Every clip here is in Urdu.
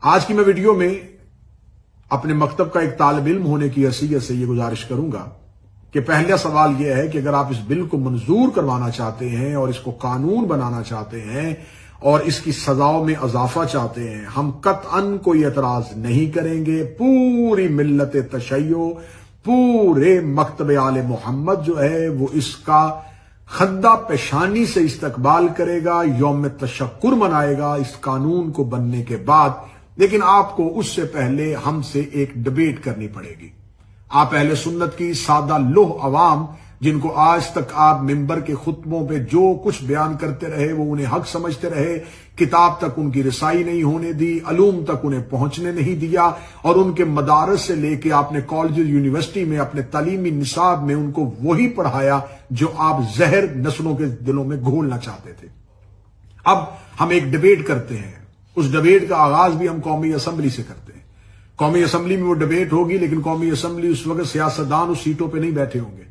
آج کی میں ویڈیو میں اپنے مکتب کا ایک طالب علم ہونے کی حیثیت سے یہ گزارش کروں گا کہ پہلا سوال یہ ہے کہ اگر آپ اس بل کو منظور کروانا چاہتے ہیں اور اس کو قانون بنانا چاہتے ہیں اور اس کی سزاؤں میں اضافہ چاہتے ہیں، ہم قطعاً کوئی اعتراض نہیں کریں گے۔ پوری ملت تشیع، پورے مکتب آل محمد جو ہے وہ اس کا خندہ پیشانی سے استقبال کرے گا، یوم تشکر منائے گا اس قانون کو بننے کے بعد۔ لیکن آپ کو اس سے پہلے ہم سے ایک ڈیبیٹ کرنی پڑے گی۔ آپ اہل سنت کی سادہ لوہ عوام، جن کو آج تک آپ ممبر کے خطبوں پہ جو کچھ بیان کرتے رہے وہ انہیں حق سمجھتے رہے، کتاب تک ان کی رسائی نہیں ہونے دی، علوم تک انہیں پہنچنے نہیں دیا، اور ان کے مدارس سے لے کے آپ نے کالج یونیورسٹی میں اپنے تعلیمی نصاب میں ان کو وہی پڑھایا جو آپ زہر نسلوں کے دلوں میں گھولنا چاہتے تھے۔ اب ہم ایک ڈیبیٹ کرتے ہیں، اس ڈیبیٹ کا آغاز بھی ہم قومی اسمبلی سے کرتے ہیں۔ قومی اسمبلی میں وہ ڈیبیٹ ہوگی، لیکن قومی اسمبلی اس وقت سیاستدان اس سیٹوں پہ نہیں بیٹھے ہوں گے۔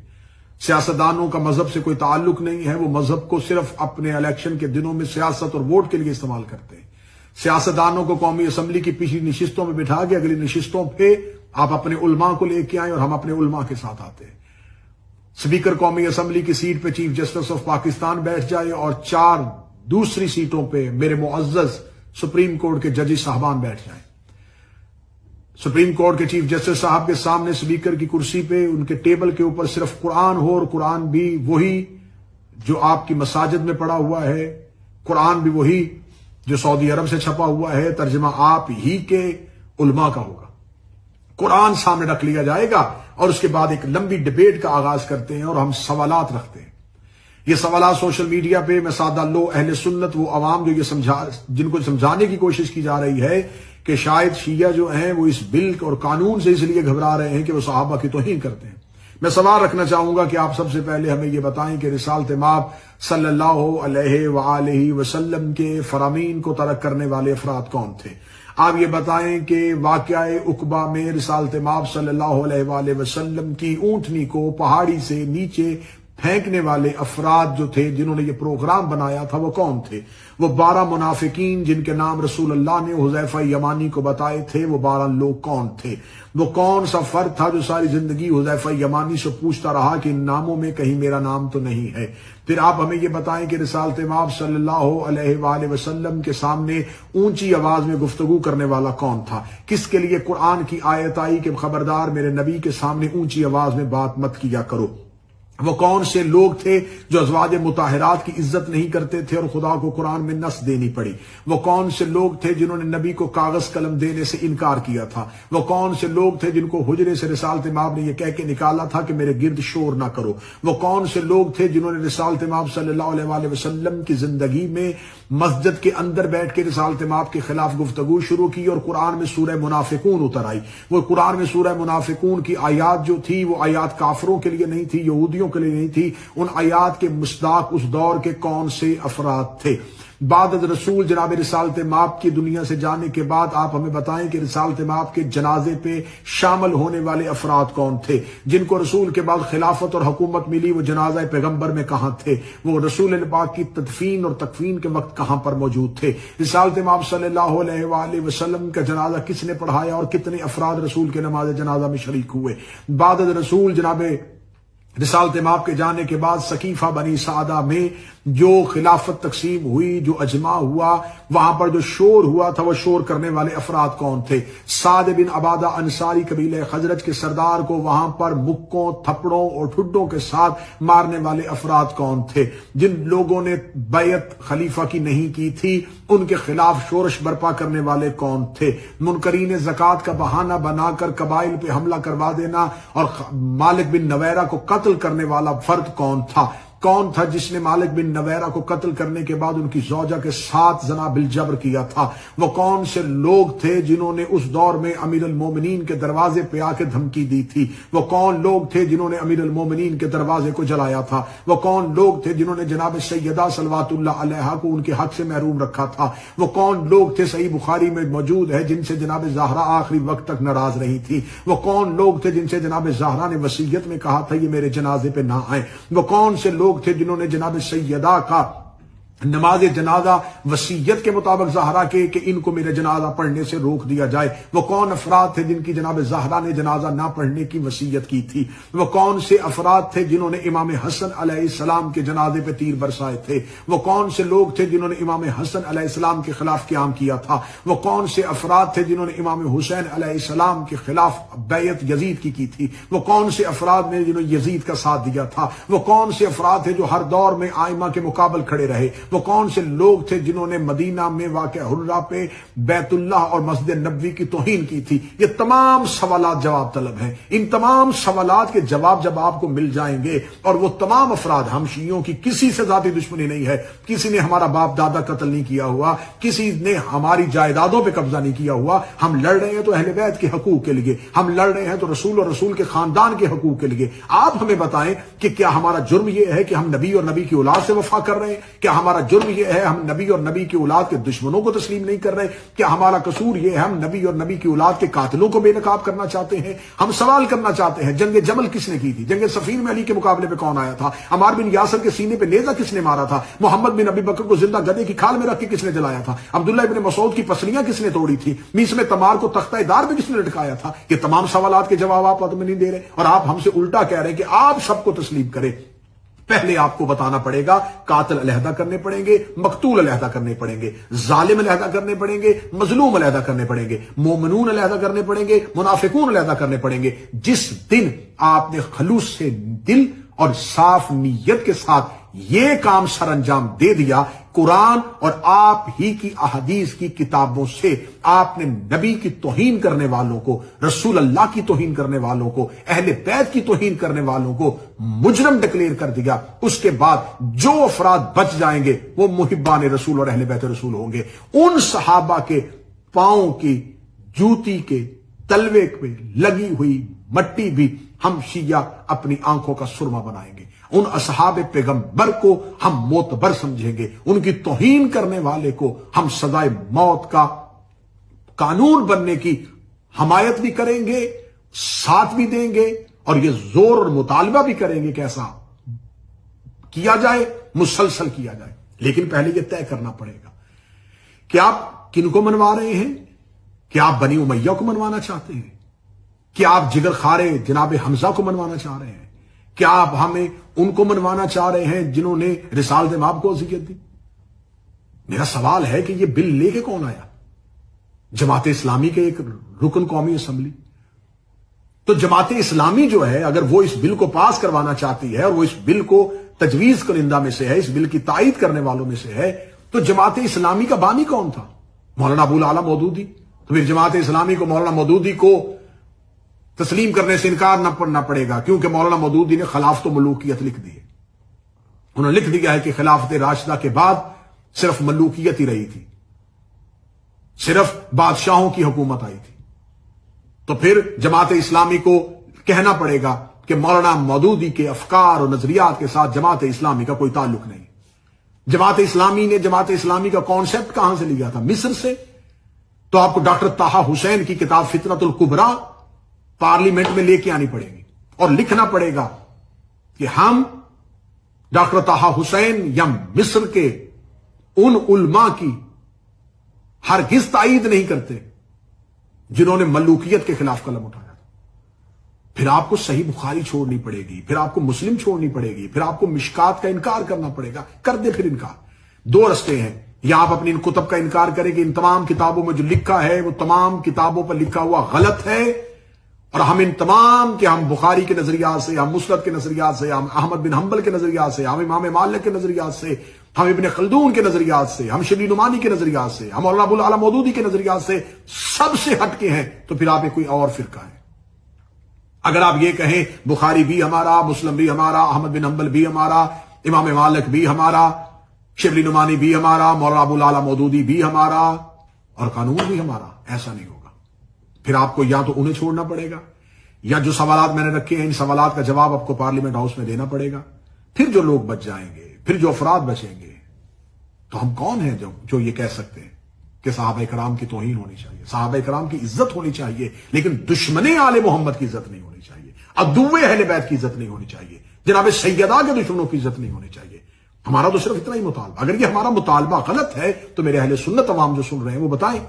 سیاستدانوں کا مذہب سے کوئی تعلق نہیں ہے، وہ مذہب کو صرف اپنے الیکشن کے دنوں میں سیاست اور ووٹ کے لیے استعمال کرتے ہیں۔ سیاستدانوں کو قومی اسمبلی کی پچھلی نشستوں میں بٹھا کے اگلی نشستوں پہ آپ اپنے علماء کو لے کے آئیں اور ہم اپنے علماء کے ساتھ آتے ہیں۔ اسپیکر قومی اسمبلی کی سیٹ پہ چیف جسٹس آف پاکستان بیٹھ جائے اور 4 دوسری سیٹوں پہ میرے معزز سپریم کورٹ کے ججز صاحبان بیٹھ جائیں۔ سپریم کورٹ کے چیف جسٹس صاحب کے سامنے اسپیکر کی کرسی پہ ان کے ٹیبل کے اوپر صرف قرآن ہو، اور قرآن بھی وہی جو آپ کی مساجد میں پڑا ہوا ہے، قرآن بھی وہی جو سعودی عرب سے چھپا ہوا ہے، ترجمہ آپ ہی کے علماء کا ہوگا۔ قرآن سامنے رکھ لیا جائے گا اور اس کے بعد ایک لمبی ڈیبیٹ کا آغاز کرتے ہیں اور ہم سوالات رکھتے ہیں۔ یہ سوالات سوشل میڈیا پہ میں سادہ لو اہل سنت، وہ عوام جو جن کو سمجھانے کی کوشش کی جا رہی ہے کہ شاید شیعہ جو ہیں وہ اس بل اور قانون سے اس لیے گھبرا رہے ہیں کہ وہ صحابہ کی توہین کرتے ہیں۔ میں سوال رکھنا چاہوں گا کہ آپ سب سے پہلے ہمیں یہ بتائیں کہ رسالت مآب صلی اللہ علیہ وآلہ وسلم کے فرامین کو ترک کرنے والے افراد کون تھے؟ آپ یہ بتائیں کہ واقعہ عقبہ میں رسالت مآب صلی اللہ علیہ وآلہ وسلم کی اونٹنی کو پہاڑی سے نیچے پھینکنے والے افراد جو تھے، جنہوں نے یہ پروگرام بنایا تھا، وہ کون تھے؟ وہ 12 منافقین جن کے نام رسول اللہ نے حذیفہ یمانی کو بتائے تھے، وہ 12 لوگ کون تھے؟ وہ کون سا فرد تھا جو ساری زندگی حذیفہ یمانی سے پوچھتا رہا کہ ان ناموں میں کہیں میرا نام تو نہیں ہے؟ پھر آپ ہمیں یہ بتائیں کہ رسالت مآب صلی اللہ علیہ وآلہ وسلم کے سامنے اونچی آواز میں گفتگو کرنے والا کون تھا؟ کس کے لیے قرآن کی آیت آئی کہ خبردار میرے نبی کے سامنے اونچی آواز میں بات مت کیا کرو؟ وہ کون سے لوگ تھے جو ازواج مطہرات کی عزت نہیں کرتے تھے اور خدا کو قرآن میں نص دینی پڑی؟ وہ کون سے لوگ تھے جنہوں نے نبی کو کاغذ قلم دینے سے انکار کیا تھا؟ وہ کون سے لوگ تھے جن کو حجرے سے رسالت مآب نے یہ کہہ کے نکالا تھا کہ میرے گرد شور نہ کرو؟ وہ کون سے لوگ تھے جنہوں نے رسالت مآب صلی اللہ علیہ وآلہ وسلم کی زندگی میں مسجد کے اندر بیٹھ کے رسالت مآب کے خلاف گفتگو شروع کی اور قرآن میں سورہ منافقون اتر آئی؟ وہ قرآن میں سورہ منافقون کی آیات جو تھی وہ آیات کافروں کے لیے نہیں تھی، یہودیوں کے لیے نہیں تھی۔ ان آیات کے مصداق اس دور کے کون سے افراد تھے؟ بعد از رسول جناب رسالت مآب کی دنیا سے جانے کے بعد آپ ہمیں بتائیں کہ رسالت مآب کے جنازے پہ شامل ہونے والے افراد کون تھے؟ جن کو رسول کے بعد خلافت اور حکومت ملی، وہ جنازہ پیغمبر میں کہاں تھے؟ وہ رسول پاک کی تدفین اور تکفین کے وقت کہاں پر موجود تھے؟ رسالت مآب صلی اللہ علیہ وآلہ وسلم کا جنازہ کس نے پڑھایا اور کتنے افراد رسول کے نماز جنازہ میں شریک ہوئے؟ بعد از رسول جناب رسالت مآب کے جانے کے بعد سقیفہ بنی سعدہ میں جو خلافت تقسیم ہوئی، جو اجماع ہوا، وہاں پر جو شور ہوا تھا، وہ شور کرنے والے افراد کون تھے؟ سعد بن عبادہ انصاری قبیلہ خزرج کے سردار کو وہاں پر مکوں، تھپڑوں اور ٹھڈوں کے ساتھ مارنے والے افراد کون تھے؟ جن لوگوں نے بیعت خلیفہ کی نہیں کی تھی، ان کے خلاف شورش برپا کرنے والے کون تھے؟ منکرین زکوٰۃ کا بہانہ بنا کر قبائل پہ حملہ کروا دینا اور مالک بن نویرہ کو قتل کرنے والا فرد کون تھا؟ کون تھا جس نے مالک بن نویرہ کو قتل کرنے کے بعد ان کی زوجہ کے ساتھ زنا بالجبر کیا تھا؟ وہ کون سے لوگ تھے جنہوں نے اس دور میں امیر المومنین کے دروازے پہ آ کے دھمکی دی تھی؟ وہ کون لوگ تھے جنہوں نے امیر المومنین کے دروازے کو جلایا تھا؟ وہ کون لوگ تھے جنہوں نے جناب سیدہ صلوات اللہ علیہا کو ان کے حق سے محروم رکھا تھا؟ وہ کون لوگ تھے، صحیح بخاری میں موجود ہے، جن سے جناب زہرا آخری وقت تک ناراض رہی تھی؟ وہ کون لوگ تھے جن سے جناب زہرا نے وصیت میں کہا تھا یہ میرے جنازے پہ نہ آئیں؟ وہ کون سے لوگ تھے جنہوں نے جناب سیدہ کا نماز جنازہ وصیت کے مطابق زہرا کے کہ ان کو میرے جنازہ پڑھنے سے روک دیا جائے، وہ کون افراد تھے جن کی جناب زہرا نے جنازہ نہ پڑھنے کی وصیت کی تھی؟ وہ کون سے افراد تھے جنہوں نے امام حسن علیہ السلام کے جنازے پہ تیر برسائے تھے؟ وہ کون سے لوگ تھے جنہوں نے امام حسن علیہ السلام کے خلاف قیام کیا تھا؟ وہ کون سے افراد تھے جنہوں نے امام حسین علیہ السلام کے خلاف بیعت یزید کی تھی؟ وہ کون سے افراد نے جنہوں نے یزید کا ساتھ دیا تھا؟ وہ کون سے افراد تھے جو ہر دور میں آئمہ کے مقابل کھڑے رہے؟ وہ کون سے لوگ تھے جنہوں نے مدینہ میں واقع حرہ پہ بیت اللہ اور مسجد نبوی کی توہین کی تھی؟ یہ تمام سوالات جواب طلب ہیں۔ ان تمام سوالات کے جواب جب آپ کو مل جائیں گے، اور وہ تمام افراد، ہم شیعوں کی کسی سے ذاتی دشمنی نہیں ہے، کسی نے ہمارا باپ دادا قتل نہیں کیا ہوا، کسی نے ہماری جائیدادوں پہ قبضہ نہیں کیا ہوا، ہم لڑ رہے ہیں تو اہل بیت کے حقوق کے لیے، ہم لڑ رہے ہیں تو رسول اور رسول کے خاندان کے حقوق کے لیے۔ آپ ہمیں بتائیں کہ کیا ہمارا جرم یہ ہے کہ ہم نبی اور نبی کی اولاد سے وفا کر رہے ہیں؟ کیا ہمارا جرم یہ ہے ہم نبی اور نبی کی اولاد کے دشمنوں کو تسلیم نہیں کر رہے؟ کیا ہمارا قصور یہ ہے ہم نبی اور نبی کی اولاد کے قاتلوں کو بے نقاب کرنا چاہتے ہیں؟ ہم سوال کرنا چاہتے ہیں، جنگ جمل کس نے کی تھی؟ جنگ صفین میں علی کے مقابلے پہ کون آیا تھا؟ عمار بن یاسر کے سینے پہ نیزہ کس نے مارا تھا؟ محمد بن ابی بکر کو زندہ گدھے کی کھال میں رکھ کے کس نے جلایا تھا؟ عبداللہ ابن مسعود کی پسلیاں کس نے توڑی تھی؟ میس میں تمار کو تختہ دار پہ کس نے لٹکایا تھا؟ یہ تمام سوالات کے جواب آپ ہمیں نہیں دے رہے، اور آپ ہم سے الٹا کہہ رہے ہیں کہ آپ سب کو تسلیم کریں۔ پہلے آپ کو بتانا پڑے گا، قاتل علیحدہ کرنے پڑیں گے، مقتول علیحدہ کرنے پڑیں گے، ظالم علیحدہ کرنے پڑیں گے، مظلوم علیحدہ کرنے پڑیں گے، مومنون علیحدہ کرنے پڑیں گے، منافقون علیحدہ کرنے پڑیں گے۔ جس دن آپ نے خلوص سے دل اور صاف نیت کے ساتھ یہ کام سر انجام دے دیا، قرآن اور آپ ہی کی احادیث کی کتابوں سے آپ نے نبی کی توہین کرنے والوں کو، رسول اللہ کی توہین کرنے والوں کو، اہل بیت کی توہین کرنے والوں کو مجرم ڈکلیئر کر دیا، اس کے بعد جو افراد بچ جائیں گے وہ محبان رسول اور اہل بیت رسول ہوں گے۔ ان صحابہ کے پاؤں کی جوتی کے تلوے پہ لگی ہوئی مٹی بھی ہم شیعہ اپنی آنکھوں کا سرما بنائیں گے، ان اصحاب پیغمبر کو ہم معتبر سمجھیں گے، ان کی توہین کرنے والے کو ہم سزائے موت کا قانون بننے کی حمایت بھی کریں گے، ساتھ بھی دیں گے، اور یہ زور اور مطالبہ بھی کریں گے کیسا کیا جائے، مسلسل کیا جائے۔ لیکن پہلے یہ طے کرنا پڑے گا کہ آپ کن کو منوا رہے ہیں؟ کیا آپ بنی امیہ کو منوانا چاہتے ہیں؟ کیا آپ جگر خارے جناب حمزہ کو منوانا چاہ رہے ہیں؟ کیا آپ ہمیں ان کو منوانا چاہ رہے ہیں جنہوں نے رسالت مآب کو اذیت دی؟ میرا سوال ہے کہ یہ بل لے کے کون آیا؟ جماعت اسلامی کے ایک رکن قومی اسمبلی۔ تو جماعت اسلامی جو ہے، اگر وہ اس بل کو پاس کروانا چاہتی ہے اور وہ اس بل کو تجویز کنندہ میں سے ہے، اس بل کی تائید کرنے والوں میں سے ہے، تو جماعت اسلامی کا بانی کون تھا؟ مولانا ابو العلا مودودی۔ تو پھر جماعت اسلامی کو مولانا مودودی کو تسلیم کرنے سے انکار نہ کرنا پڑے گا، کیونکہ مولانا مودودی نے خلافت و ملوکیت لکھ دی ہے۔ انہوں نے لکھ دیا ہے کہ خلافت راشدہ کے بعد صرف ملوکیت ہی رہی تھی، صرف بادشاہوں کی حکومت آئی تھی۔ تو پھر جماعت اسلامی کو کہنا پڑے گا کہ مولانا مودودی کے افکار اور نظریات کے ساتھ جماعت اسلامی کا کوئی تعلق نہیں۔ جماعت اسلامی نے جماعت اسلامی کا کانسیپٹ کہاں سے لیا تھا؟ مصر سے۔ تو آپ کو ڈاکٹر طٰہٰ حسین کی کتاب فتنۃ الکبریٰ پارلیمنٹ میں لے کے آنی پڑے گی، اور لکھنا پڑے گا کہ ہم ڈاکٹر طٰہٰ حسین یا مصر کے ان علماء کی ہرگز تائید نہیں کرتے جنہوں نے ملوکیت کے خلاف قلم اٹھایا تھا۔ پھر آپ کو صحیح بخاری چھوڑنی پڑے گی، پھر آپ کو مسلم چھوڑنی پڑے گی، پھر آپ کو مشکات کا انکار کرنا پڑے گا۔ کر دے پھر انکار۔ دو رستے ہیں، یا آپ اپنی ان کتب کا انکار کریں کہ ان تمام کتابوں میں جو لکھا ہے وہ تمام کتابوں پر لکھا ہوا غلط ہے، اور ہم ان تمام کہ ہم بخاری کے نظریات سے، ہم مسند کے نظریات سے، ہم احمد بن حنبل کے نظریات سے، ہم امام مالک کے نظریات سے، ہم ابن خلدون کے نظریات سے، ہم شبلی نعمانی کے نظریات سے، ہم مولانا ابو العلا مودودی کے نظریات سے سب سے ہٹ کے ہیں، تو پھر آپ کوئی اور فرقہ ہے۔ اگر آپ یہ کہیں بخاری بھی ہمارا، مسلم بھی ہمارا، احمد بن حنبل بھی ہمارا، امام مالک بھی ہمارا، شبلی نعمانی بھی ہمارا، مولانا ابو العلا مودودی بھی ہمارا، اور قانون بھی ہمارا، ایسا نہیں ہوگا۔ پھر آپ کو یا تو انہیں چھوڑنا پڑے گا، یا جو سوالات میں نے رکھے ہیں ان سوالات کا جواب آپ کو پارلیمنٹ ہاؤس میں دینا پڑے گا۔ پھر جو لوگ بچ جائیں گے، پھر جو افراد بچیں گے، تو ہم کون ہیں جو یہ کہہ سکتے ہیں کہ صحابہ کرام کی توہین ہونی چاہیے، صحابہ کرام کی عزت ہونی چاہیے، لیکن دشمن آل محمد کی عزت نہیں ہونی چاہیے، عدو اہل بیت کی عزت نہیں ہونی چاہیے، جناب سیدہ کے دشمنوں کی عزت نہیں ہونی چاہیے۔ ہمارا تو صرف اتنا ہی مطالبہ. اگر یہ ہمارا مطالبہ غلط ہے تو میرے اہل سنت عوام جو سن رہے ہیں وہ بتائیں